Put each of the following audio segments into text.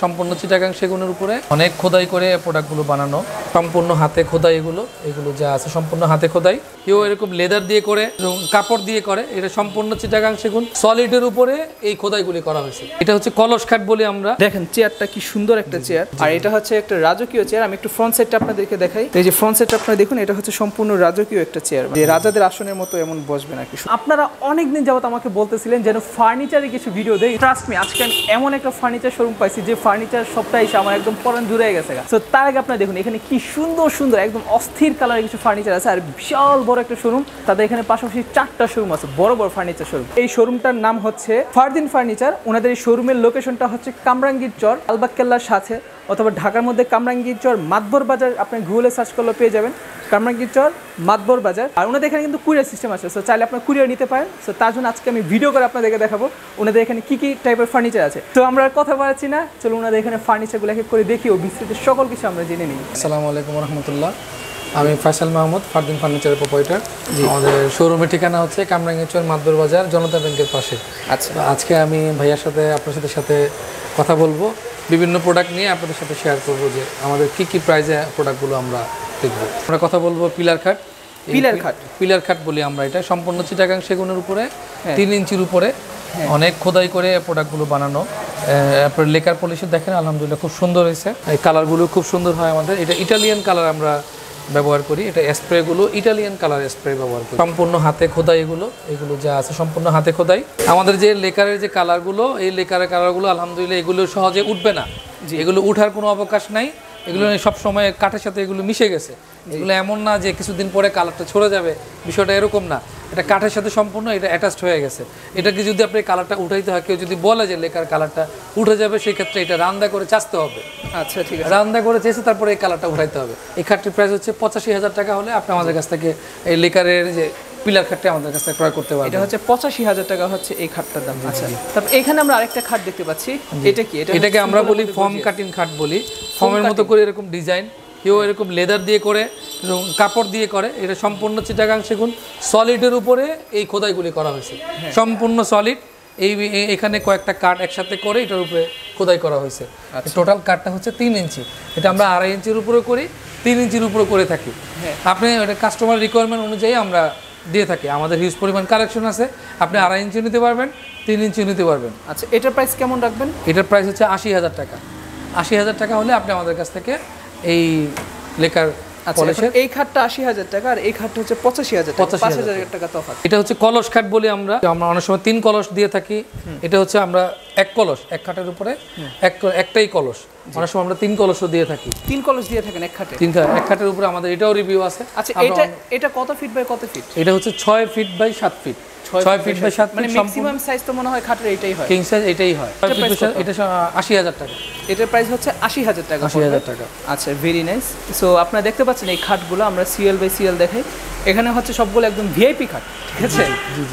সম্পূর্ণ চিটাগাং সেগুনের উপরে অনেক খোদাই করে প্রোডাক্টগুলো বানানো, সম্পূর্ণ হাতে খোদাই। এগুলো যা আছে সম্পূর্ণ হাতে খোদাই। কেউ এরকম লেদার দিয়ে করে, কাপড় দিয়ে করে। এটা সম্পূর্ণ চিটাগাং সেগুন সলিডের উপরে এই খোদাইগুলি করা হয়েছে। এটা হচ্ছে কলস কাঠ বলি আমরা। দেখেন চেয়ারটা কি সুন্দর একটা চেয়ার, আর এটা হচ্ছে একটা রাজকীয় চেয়ার। আমি একটু ফ্রন্ট সাইডটা আপনাদেরকে দেখাই। এই যে ফ্রন্ট সাইডটা আপনারা দেখুন, এটা হচ্ছে সম্পূর্ণ রাজকীয় একটা চেয়ার, যে রাজাদের আসনের মতো এমন বসবে নাকি। আপনারা অনেকদিন যাবত আমাকে বলতেছিলেন যেন ফার্নিচারে কিছু ভিডিও দেই। ট্রাস্ট মি, আজকে আমি এমন একটা ফার্নিচার শোরুম পাইছি যে ফার্নিচার সবটাই এসে আমার একদম পরান জুড়ে গেছে। তো তার আগে আপনারা দেখুন এখানে কি সুন্দর সুন্দর একদম অস্থির কালারের কিছু ফার্নিচার আছে, আর বিশাল বড় একটা শোরুম। তাদের এখানে পাশাপাশি 4টা শোরুম আছে, বড় বড় ফার্নিচার শোরুম। এই শোরুমটার নাম হচ্ছে ফারদিন ফার্নিচার। ওনাদের এই শোরুমের লোকেশনটা হচ্ছে কামরাঙ্গীর চর, আলবাগ কেল্লার সাথে, অথবা ঢাকার মধ্যে কামরাঙ্গীর চর মাতবর বাজার। আপনি গুগলে সার্চ করলে পেয়ে যাবেন কামরাঙ্গীর চর মাতবর বাজার। আর ওনাদের এখানে কিন্তু কুরিয়ার সিস্টেম আছে, সো চাইলে আপনার কুরিয়ার নিতে পারেন। সো তার জন্য আজকে আমি ভিডিও করে আপনাদেরকে দেখাবো ওনাদের এখানে কি কি টাইপের ফার্নিচার আছে। তো আমরা আর কথা বাড়াচ্ছি না, চলো ওনাদের এখানে ফার্নিচারগুলো এক এক করে দেখি ও বিস্তারিত সকল কিছু আমরা জেনে নিই। আসসালামু আলাইকুম রহমতুল্লাহ। আমি ফয়সাল মাহমুদ, ফারদিন ফার্নিচারের প্রোপাইটার। আমাদের শোরুমের ঠিকানা হচ্ছে কামরাঙ্গীর চর মাতবর বাজার, জনতা ব্যাংকের পাশে। আচ্ছা, আজকে আমি ভাইয়ার সাথে আপনার সাথে কথা বলবো, বিভিন্ন প্রোডাক্ট নিয়ে আপনাদের সাথে শেয়ার করবো যে আমাদের কি কি প্রাইসে প্রোডাক্টগুলো আমরা দেখবো। আমরা কথা বলবো পিলার খাট। পিলার খাট বলি আমরা। এটা সম্পূর্ণ চিটাগাং সেগুনের উপরে 3 ইঞ্চির উপরে অনেক খোদাই করে প্রোডাক্টগুলো বানানো। আপনার লেকার পলিশে দেখেন আলহামদুলিল্লাহ খুব সুন্দর হয়েছে। এই কালারগুলো খুব সুন্দর হয় আমাদের। এটা ইটালিয়ান কালার আমরা ব্যবহার করি। এটা স্প্রেগুলো ইটালিয়ান কালার স্প্রে ব্যবহার করি। সম্পূর্ণ হাতে খোদাই। এগুলো যা আছে সম্পূর্ণ হাতে খোদাই। আমাদের যে লেকারের যে কালারগুলো, এই লেকারের কালারগুলো আলহামদুলিল্লাহ এগুলো সহজে উঠবে না। এগুলো উঠার কোনো অবকাশ নাই। এগুলো সব সময় কাঠের সাথে এগুলো মিশে গেছে। এগুলো এমন না যে কিছুদিন পরে কালারটা ছড়ে যাবে, বিষয়টা এরকম না। এটা কাঠের সাথে সম্পূর্ণ এটা অ্যাটাচড হয়ে গেছে। এটাকে যদি আপনি কালারটা উঠাইতে হয়, কেউ যদি বলে যে লেকার কালারটা উঠে যাবে, সেই ক্ষেত্রে এটা রান্দা করে চাচতে হবে। আচ্ছা, ঠিক আছে। রান্দা করে চেয়েছে তারপরে এই কালারটা উঠাইতে হবে। এই খাটটির প্রাইস হচ্ছে 85,000 টাকা হলে আপনি আমাদের কাছ থেকে এই লেকারের যে পিলার খাটটা আমাদের কাছ থেকে ক্রয় করতে পারবেন। এটা হচ্ছে 85,000 টাকা হচ্ছে এই খাটটার দাম। আচ্ছা, তারপর এখানে আমরা আরেকটা খাট দেখতে পাচ্ছি। এটা কি? এটাকে আমরা বলি ফর্ম কাটিং খাট বলি। ফর্মের মতো করে এরকম ডিজাইন, কেউ এরকম লেদার দিয়ে করে, কাপড় দিয়ে করে। এটা সম্পূর্ণ চিটাগাং সেগুন সলিডের উপরে এই খোদাইগুলি করা হয়েছে। সম্পূর্ণ সলিড। এখানে কয়েকটা কাঠ একসাথে করে এটার উপরে খোদাই করা হয়েছে। টোটাল কাঠটা হচ্ছে 3 ইঞ্চি। এটা আমরা 2.5 ইঞ্চির উপরে করি, 3 ইঞ্চির উপরে করে থাকি। আপনি এটা কাস্টমার রিকোয়ারমেন্ট অনুযায়ী আমরা দিয়ে থাকি। আমাদের হিউজ পরিমাণ কালেকশন আছে। আপনি 2.5 ইঞ্চি নিতে পারবেন, 3 ইঞ্চি নিতে পারবেন। আচ্ছা, এটার প্রাইস কেমন রাখবেন? এটার প্রাইস হচ্ছে 80,000 টাকা। 80,000 টাকা হলে আপনি আমাদের কাছ থেকে এই লেকার পলিশের এই খাটটা 80,000 টাকা, আর এই খাটটা হচ্ছে 85,000 টাকা, 5,000 টাকা তফাৎ। এটা হচ্ছে কলস খাট বলি আমরা। অনেক সময় 3 কলস দিয়ে থাকি। এটা হচ্ছে আমরা 1 কলস, এক খাটের উপরে একটাই কলস। অনেক সময় আমরা 3 কলসও দিয়ে থাকি। 3 কলস দিয়ে থাকেন এক খাটে? 3 এক খাটের উপরে আমাদের এটাও রিভিউ আছে। আচ্ছা, এটা কত ফিট বাই কত ফিট? এটা হচ্ছে 6 feet by 7 feet. 6 feet by 7 feet. মানে ম্যাক্সিমাম সাইজ তো মনে হয় খাটের এটাই হয়। কিং সাইজ এটাই হয়। এটা 80,000 টাকা। এটার প্রাইস হচ্ছে 80,000 টাকা। 80,000 টাকা। আচ্ছা, ভেরি নাইস। সো আপনারা দেখতে পাচ্ছেন এই খাটগুলো আমরা সিএল বাই সিএল দেখাই। এখানে হচ্ছে সবগুলো একদম ভিআইপি খাট, ঠিক আছে?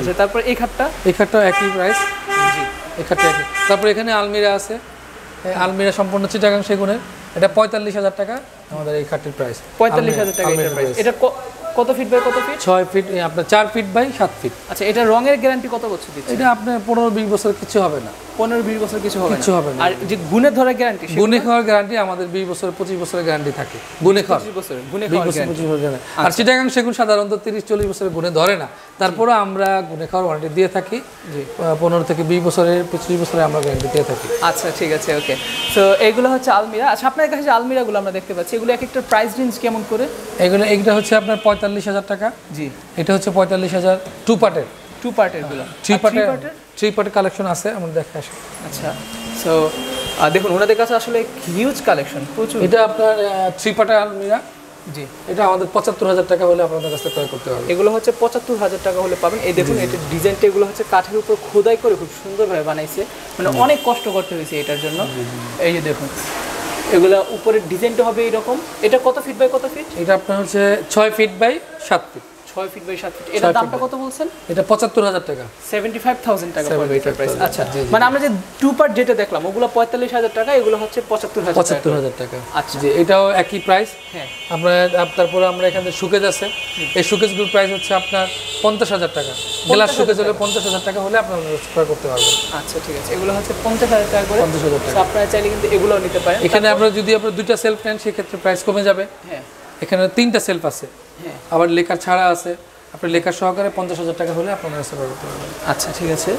আচ্ছা, তারপর এই খাটটা একই প্রাইস। জি, এই খাটটা একই। তারপর এখানে আলমিরা আছে। আলমিরা সম্পূর্ণ চিটাগাং সেগুনের। এটা 45,000 টাকা আমাদের এই খাটটির প্রাইস। 45,000 টাকা এটার প্রাইস। এটা কত ফিট বাই কত ফিট? 6 ফিট, আপনার 4 ফিট বাই 7 ফিট। আচ্ছা, এটা রঙের গ্যারান্টি কত বছর দিচ্ছে? এটা আপনার 15-20 বছর কিছু হবে না। 15-20 বছর কিছু হবে না। আর যে গুণে ধরার গ্যারান্টি? গুণে খাওয়ার গ্যারান্টি আমাদের 20 বছর 25 বছরের গ্যারান্টি থাকে। গুণে খাওয়ার 25 বছর, গুণে খাওয়ার 25 বছর গ্যারান্টি। আর চিটাগাং সেগুন সাধারণত 30-40 বছরের গুণে ধরে না। তারপরে আমরা গুণে খাওয়ার ওয়ারেন্টি দিয়ে থাকি। 15 থেকে 20 বছরের 25 বছরের আমরা গ্যারান্টি দিয়ে থাকি। আচ্ছা, ঠিক আছে, ওকে। সো এইগুলো হচ্ছে আলমিরা। আচ্ছা, আপনার কাছে যে আলমিরাগুলো আমরা দেখতে পাচ্ছি, এগুলো এক একটা প্রাইস রেঞ্জ কেমন করে? এইটা হচ্ছে আপনার 45,000 টাকা। জি, এটা হচ্ছে 45,000। 2 পার্টের গুলো। 3 পার্টের কালেকশন আছে, আমরা দেখে আসি। আচ্ছা, সো দেখুন ওনাদের কাছে আসলে হিউজ কালেকশন, প্রচুর। এটা আপনার 3 পার্টের আলমিরা। জি, এটা আমাদের 75,000 টাকা হলে আপনাদের কাছে ক্রয় করতে হবে। এগুলো হচ্ছে 75,000 টাকা হলে পাবেন। এই দেখুন এটা ডিজাইনটা, এগুলো হচ্ছে কাঠের উপর খোদাই করে খুব সুন্দরভাবে বানাইছে। মানে অনেক কষ্ট করতে হয়েছে এটার জন্য। এই যে দেখুন, এগুলা উপরের ডিজাইনটা হবে এইরকম। এটা কত ফিট বাই কত ফিট? এটা আপনার হচ্ছে 6 feet by 7 feet. 6 feet by 7 feet. এটার দামটা কত বলছেন? এটা 75000 টাকা, 75000 টাকা পড়বে এটার প্রাইস। আচ্ছা, মানে আমরা যে টু পার্ট যেটা দেখলাম ওগুলো 45000 টাকা, এগুলো হচ্ছে 75000 টাকা। আচ্ছা, জি, এটাও একই প্রাইস। হ্যাঁ, আমরা তারপরে আমরা এখানে শোকেজ আছে, এই শোকেজগুলোর প্রাইস হচ্ছে আপনার 50000 টাকা। গ্লাস শোকেজ হলে 50000 টাকা হলে আপনারা ক্রয় করতে পারবেন। আচ্ছা, ঠিক আছে, এগুলো হচ্ছে 50000 টাকা করে। 50000 টাকা। আপনারা চাইলে কিন্তু এগুলোও নিতে পারেন। এখানে আপনারা যদি আপনারা দুইটা সেলফ নেন সেক্ষেত্রে প্রাইস কমে যাবে। হ্যাঁ, এখানে 3টা সেলফ আছে, হ্যাঁ, আবার লেকার ছাড়া আছে। আপনি লেকার সহকারে 50000 টাকা হলে আপনারা ক্রয় করতে পারবেন। আচ্ছা, ঠিক আছে,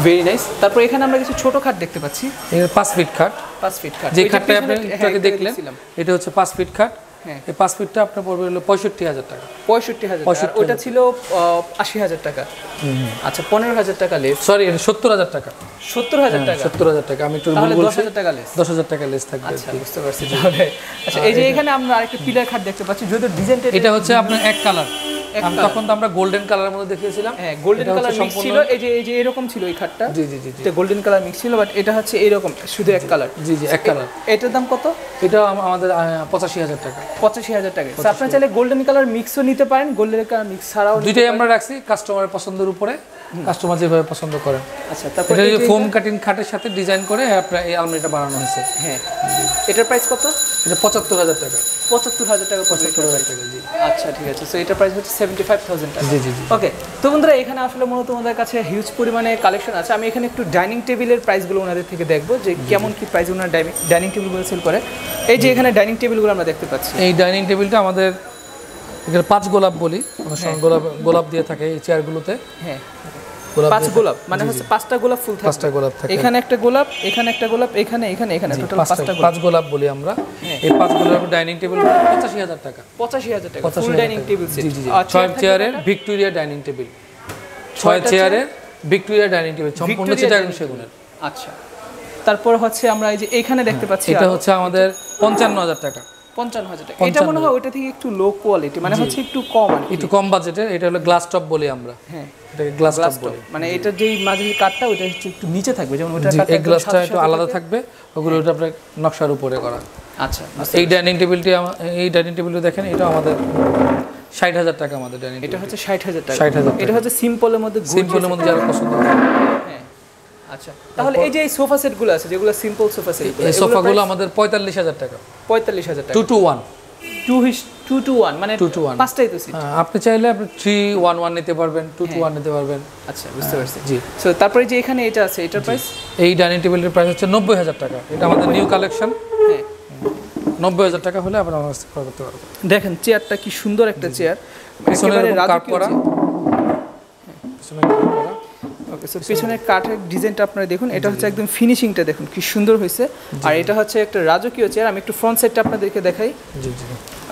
ভেরি নাইস। তারপর এখানে আমরা কিছু ছোট খাট দেখতে পাচ্ছি। এর 5 ফিট খাট। 5 ফিট খাট, যে খাটটা আপনি একটু আগে দেখলেন এটা হচ্ছে 5 ফিট খাট। হ্যাঁ, এই 5 ফিটটা আপনার পড়বে হলো 65000 টাকা। 65000 টাকা। ওটা ছিল 80000 টাকা। আচ্ছা, 15000 টাকা লেস। সরি, এটা 70000 টাকা। 70000 টাকা। 70000 টাকা। আমি একটু ভুল তাহলে বলছি। 10000 টাকা লেস। 10000 টাকা লেস থাকবে। আচ্ছা, বুঝতে পারছি তাহলে। আচ্ছা, এই যে এখানে আমরা আরেকটা পিলার খাট দেখতে পাচ্ছি, যদিও ডিজাইনটা এটা হচ্ছে আপনার এক কালার। তখন তো আমরা গোল্ডেন কালারের মধ্যে দেখিয়েছিলাম। হ্যাঁ, গোল্ডেন কালার মিক্স ছিল। এই যে এরকম ছিল এই খাটটা। জি জি জি, এটা গোল্ডেন কালার মিক্স ছিল, বাট এটা হচ্ছে এরকম শুধু এক কালার। জি জি, এক কালার। এটার দাম কত? এটা আমাদের 85000 টাকা। 85000 টাকা। আপনারা চাইলে গোল্ডেন কালার মিক্সও নিতে পারেন, গোল্ডেন কালার মিক্স ছাড়াও। দুইটাই আমরা রাখছি কাস্টমারের পছন্দের উপরে, কাস্টমার যেভাবে পছন্দ করেন। আচ্ছা, তারপর এটা ফোম কাটিং খাটের সাথে ডিজাইন করে আপনার এই আলমারিটা বানানো হয়েছে। হ্যাঁ, এটার প্রাইস কত? এটা 75000 টাকা। 75000 টাকা। 75000 টাকা। জি, আচ্ছা, ঠিক আছে। সো এটার প্রাইস হচ্ছে 75000 টাকা। জি জি জি। ওকে, তো বন্ধুরা এখানে আসলে মূলত তোমাদের কাছে হিউজ পরিমাণে কালেকশন আছে। আমি এখানে একটু ডাইনিং টেবিলের প্রাইসগুলো ওনাদের থেকে দেখবো যে কেমন কি প্রাইস ওনারা ডাইনিং টেবিলগুলো সেল করে। এই যে এখানে ডাইনিং টেবিলগুলো আমরা দেখতে পাচ্ছি। এই ডাইনিং টেবিলটা আমাদের এখানে 5 গোলাপ বলি, গোলাপ দিয়ে থাকে এই চেয়ারগুলোতে। হ্যাঁ, 5 গোলাপ, মানে হচ্ছে 5টা গোলাপ ফুল থাকে। 5টা গোলাপ থাকে। এখানে একটা গোলাপ, এখানে একটা গোলাপ, এখানে টোটাল 5টা গোলাপ। 5 গোলাপ বলি আমরা। এই 5 গোলাপের ডাইনিং টেবিল 85000 টাকা। 85000 টাকা ফুল ডাইনিং টেবিল সেট। জি জি, 6 চেয়ারের ভিক্টোরিয়া ডাইনিং টেবিল। 6 চেয়ারের ভিক্টোরিয়া ডাইনিং টেবিল সম্পূর্ণ চিটাগাং সেগুনের। আচ্ছা, তারপর হচ্ছে আমরা এই যে এখানে দেখতে পাচ্ছি, এটা হচ্ছে আমাদের 55000 টাকা। 55000 টাকা। এটা মনে হয় ওটা থেকে একটু লো কোয়ালিটি, মানে হচ্ছে একটু কম আর কি, একটু কম বাজেটের। এটা হলো গ্লাস টপ বলি আমরা। হ্যাঁ, এটাকে গ্লাস টপ বলি। মানে এটা যেই মাঝের কাটটা ওটা হচ্ছে একটু নিচে থাকবে, যেমন ওটা কাটটা এই গ্লাসটা একটু আলাদা থাকবে, ওগুলো ওটা আপনার নকশার উপরে করা। আচ্ছা, এই ডাইনিং টেবিলটা দেখেন, এটা আমাদের 60000 টাকা। আমাদের ডাইনিং এটা হচ্ছে 60000 টাকা। 60000 এটা হচ্ছে সিম্পলের মধ্যে, যারা পছন্দ করে। হ্যাঁ, আচ্ছা, তাহলে এই যে এই সোফা সেটগুলো আছে যেগুলো সিম্পল সোফা সেট, এই সোফাগুলো আমাদের 45000 টাকা। 45000 টাকা। 2 to 1 2 to 1 মানে 2 to 1 পাঁচটাই তো সিট। আপনি চাইলে আপনি 3-1-1 নিতে পারবেন, 2 to 1 নিতে পারবেন। আচ্ছা, বুঝতে পারছি। জি, সো তারপরে যে এখানে এটা আছে, এটার প্রাইস? এই ডাইনিং টেবিলের প্রাইস হচ্ছে 90000 টাকা। এটা আমাদের নিউ কালেকশন। হ্যাঁ, 90000 টাকা হলে আপনারা আমাদের ক্রয় করতে পারবেন। দেখেন চেয়ারটা কি সুন্দর একটা চেয়ার, পিছনে কাট করা। পিছনে কাট করা। ওকে, সো পিছনের কাঠের ডিজাইনটা আপনারা দেখুন, এটা হচ্ছে একদম ফিনিশিংটা দেখুন কি সুন্দর হয়েছে। আর এটা হচ্ছে একটা রাজকীয় চেয়ার। আমি একটু ফ্রন্ট সাইডটা আপনাদেরকে দেখাই। জি জি।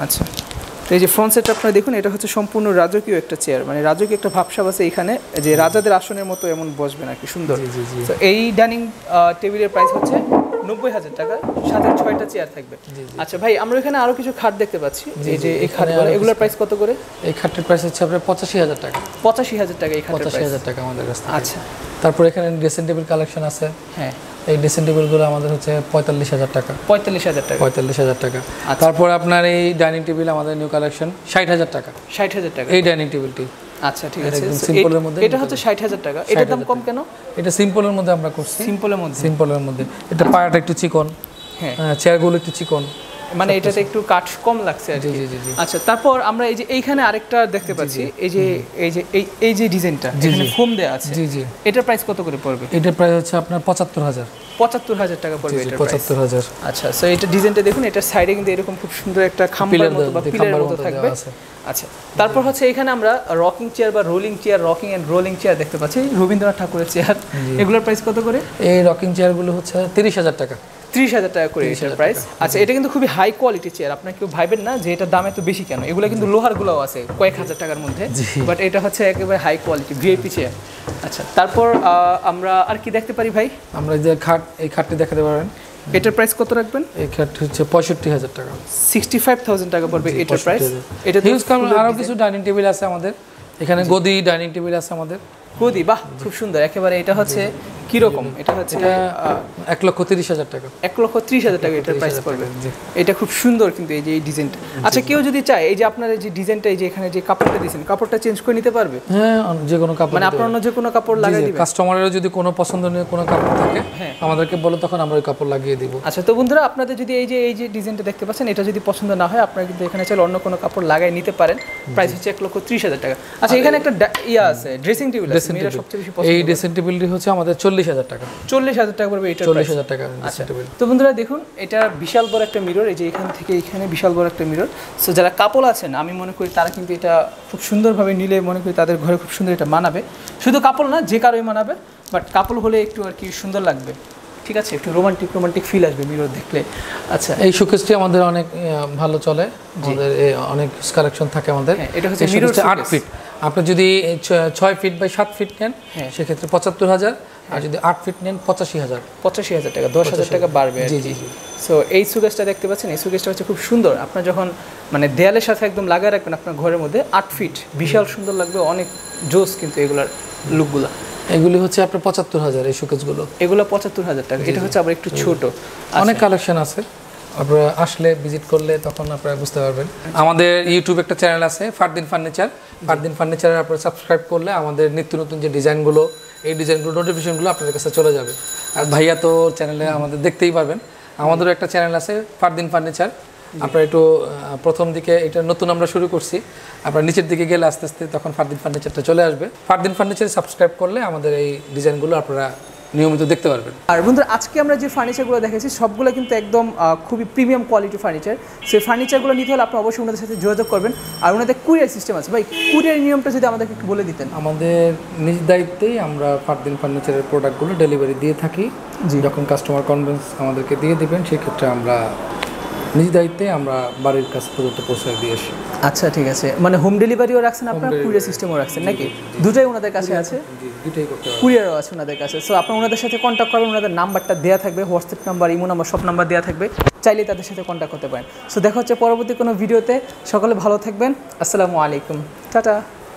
আচ্ছা, তো এই যে ফ্রন্ট সাইডটা আপনারা দেখুন, এটা হচ্ছে সম্পূর্ণ রাজকীয় একটা চেয়ার, মানে রাজকীয় একটা ভাবসাব আছে এখানে, যে রাজাদের আসনের মতো এমন বসবে না, কি সুন্দর। তো এই ডাইনিং টেবিলের প্রাইস হচ্ছে 90000 টাকা, সাথে 6টা চেয়ার থাকবে। আচ্ছা ভাই, আমরা এখানে আরো কিছু খাট দেখতে পাচ্ছি, এই যে এই খাটগুলো, এগুলোর প্রাইস কত করে? এই খাটের প্রাইস হচ্ছে আপনার 85000 টাকা। 85000 টাকা এই খাটের প্রাইস। 85000 টাকা আমাদের কাছে। আচ্ছা, তারপর এখানে ড্রেসিং টেবিল কালেকশন আছে। হ্যাঁ, এই ড্রেসিং টেবিলগুলো আমাদের হচ্ছে 45000 টাকা। 45000 টাকা। 45000 টাকা। তারপর আপনার এই ডাইনিং টেবিল আমাদের নিউ কালেকশন 60000 টাকা। 60000 টাকা এই ডাইনিং টেবিলটি। আচ্ছা, ঠিক আছে। সিম্পলের মধ্যে এটা হচ্ছে 60000 টাকা। এটার দাম কম কেন? এটা সিম্পলের মধ্যে আমরা করছি। সিম্পলের মধ্যে এটা পায়াটা একটু চিকন। হ্যাঁ, চেয়ারগুলো একটু চিকন, মানে এটাতে একটু কাঠ কম লাগছে আর কি। আচ্ছা, তারপর আমরা এই যে এইখানে আরেকটা দেখতে পাচ্ছি, এই যে ডিজাইনটা এখানে ফোম দেয়া আছে। জি জি। এটার প্রাইস কত করে পড়বে? এটার প্রাইস হচ্ছে আপনার 75000 টাকা পড়বে এটার প্রাইস। 75000। আচ্ছা, সো এটা ডিজাইনটা দেখুন, এটার সাইডে কিন্তু এরকম খুব সুন্দর একটা খাম্বার মতো বা পিলারের মতো থাকবে। আচ্ছা, তারপর হচ্ছে এখানে আমরা রকিং চেয়ার বা rolling chair, rocking and rolling chair দেখতে পাচ্ছি, রবীন্দ্রনাথ ঠাকুরের চেয়ার। এগুলোর প্রাইস কত করে? এই রকিং চেয়ারগুলো হচ্ছে 30000 টাকা। 30000 টাকা করে এটার প্রাইস। আচ্ছা, এটা কিন্তু খুবই হাই কোয়ালিটি চেয়ার, আপনারা কেউ ভাইবেন না যে এটার দাম এত বেশি কেন। এগুলো কিন্তু লোহার গুলোও আছে কয়েক হাজার টাকার মধ্যে, বাট এটা হচ্ছে একেবারে হাই কোয়ালিটি ভিআইপি চেয়ার। আচ্ছা, তারপর আমরা আর কি দেখতে পারি ভাই? আমরা যে এই খাটটি দেখাতে পারেন। এটার প্রাইস কত রাখবেন? এই খাট হচ্ছে 65000 টাকা। 65000 টাকা পড়বে এটার প্রাইস। এটা হিউজ আরো কিছু ডাইনিং টেবিল আছে আমাদের এখানে। গদি ডাইনিং টেবিল আছে আমাদের। গদি, বাহ, খুব সুন্দর একেবারে। এটা হচ্ছে কিরকম? এটা হচ্ছে 1,30,000 টাকা। 1,30,000 টাকা এটার প্রাইস পড়বে। এটা খুব সুন্দর কিন্তু এই যে এই ডিজাইনটা। আচ্ছা, কেউ যদি চায় এই যে আপনার এই যে ডিজাইনটা, এই যে এখানে যে কাপড়টা দিয়েছেন, কাপড়টা চেঞ্জ করে নিতে পারবে? হ্যাঁ, যে কোনো কাপড়, মানে আপনার অন্য যে কোনো কাপড় লাগিয়ে দিবেন। কাস্টমারের যদি কোনো পছন্দনীয় কোনো কাপড় থাকে আমাদেরকে বলে, তখন আমরা ওই কাপড় লাগিয়ে দিব। আচ্ছা, তো বন্ধুরা আপনাদের যদি এই যে ডিজাইনটা দেখতে পাচ্ছেন, এটা যদি পছন্দ না হয় আপনারা কিন্তু এখানে চাইলে অন্য কোনো কাপড় লাগাই নিতে পারেন। প্রাইস হচ্ছে 1,30,000 টাকা। আচ্ছা, এখানে একটা ইয়া আছে, ড্রেসিং টেবিল আছে, মেয়েরা সবচেয়ে বেশি পছন্দ করে। এই ড্রেসিং টেবিলটি হচ্ছে আমাদের 40,000 টাকা। 40,000 টাকা পড়বে এটা। 40,000 টাকা ড্রেসিং টেবিল। তো বন্ধুরা দেখুন, এটা বিশাল বড় একটা মিরর, এই যে এখান থেকে এখানে বিশাল বড় একটা মিরর। সো যারা কাপল আছেন, আমি মনে করি তারা কিন্তু এটা খুব সুন্দরভাবে নিলে মনে করি তাদের ঘরে খুব সুন্দর এটা মানাবে। শুধু কাপল না, যে কারোই মানাবে, বাট কাপল হলে একটু আর কি সুন্দর লাগবে, ঠিক আছে, একটু রোমান্টিক ফিল আসবে মিরর দেখলে। আচ্ছা, এই শোকেসটি আমাদের অনেক ভালো চলে, আমাদের অনেক কালেকশন থাকে আমাদের। এটা হচ্ছে মিরর 8 ফিট। আপনি যদি 6 ফিট বাই 7 ফিট নেন সেক্ষেত্রে 75,000, আর যদি 8 ফিট নেন 85,000। 85,000 টাকা, 10,000 টাকা বাড়বে। জি জি। সো এই সুকেসটা দেখতে পাচ্ছেন, এই সুকেসটা হচ্ছে খুব সুন্দর। আপনার যখন মানে দেয়ালের সাথে একদম লাগায় রাখবেন আপনার ঘরের মধ্যে, 8 ফিট, বিশাল সুন্দর লাগবে, অনেক জোস কিন্তু এগুলার লুকগুলা। এগুলি হচ্ছে আপনার 75,000 এই শোকেসগুলো। এগুলো 75,000 টাকা। এটা হচ্ছে আবার একটু ছোট, অনেক কালেকশন আছে। আপনারা আসলে ভিজিট করলে তখন আপনারা বুঝতে পারবেন। আমাদের ইউটিউবে একটা চ্যানেল আছে, ফারদিন ফার্নিচার। ফারদিন ফার্নিচারে আপনারা সাবস্ক্রাইব করলে আমাদের নিত্য নতুন যে ডিজাইনগুলো, এই ডিজাইনগুলো নোটিফিকেশনগুলো আপনাদের কাছে চলে যাবে। আর ভাইয়া তো চ্যানেলে আমাদের দেখতেই পারবেন। আমাদেরও একটা চ্যানেল আছে, ফারদিন ফার্নিচার। আপনারা একটু প্রথম দিকে এটা নতুন আমরা শুরু করছি, আপনারা নিচের দিকে গেলে আস্তে আস্তে তখন ফারদিন ফার্নিচারটা চলে আসবে। ফারদিন ফার্নিচারে সাবস্ক্রাইব করলে আমাদের এই ডিজাইনগুলো আপনারা নিয়মিত দেখতে পারবেন। আর বন্ধুরা, আজকে আমরা যে ফার্নিচারগুলো দেখেছি সবগুলো কিন্তু একদম খুবই প্রিমিয়াম কোয়ালিটি ফার্নিচার। সেই ফার্নিচারগুলো নিতে হলে আপনি অবশ্যই ওনাদের সাথে যোগাযোগ করবেন। আর ওনাদের কুরিয়ার সিস্টেম আছে। ভাই, কুরিয়ার নিয়মটা যদি আমাদেরকে একটু বলে দিতেন। আমাদের নিজ দায়িত্বেই আমরা ফারদিন ফার্নিচারের প্রোডাক্টগুলো ডেলিভারি দিয়ে থাকি। যখন কাস্টমার কনফারেন্স আমাদেরকে দিয়ে দেবেন, সেক্ষেত্রে আমরা নিজ দায়িত্বে আমরা বাড়ির কাছ পর্যন্ত পৌঁছে দিয়ে আসি। আচ্ছা, ঠিক আছে। মানে হোম ডেলিভারিও রাখছেন আপনারা, কুরিয়ার সিস্টেমও রাখছেন নাকি? দুটোই ওনাদের কাছে আছে, দুটোই করতে পারবেন, কুরিয়ারও আছে ওনাদের কাছে। সো আপনারা ওনাদের সাথে কন্ট্যাক্ট করবেন, ওনাদের নাম্বারটা দেওয়া থাকবে, হোয়াটসঅ্যাপ নাম্বার, ইমো নাম্বার, সব নাম্বার দেওয়া থাকবে, চাইলে তাদের সাথে কন্ট্যাক্ট করতে পারেন। সো দেখা হচ্ছে পরবর্তী কোনো ভিডিওতে। সকলে ভালো থাকবেন। আসসালামু আলাইকুম, টাটা।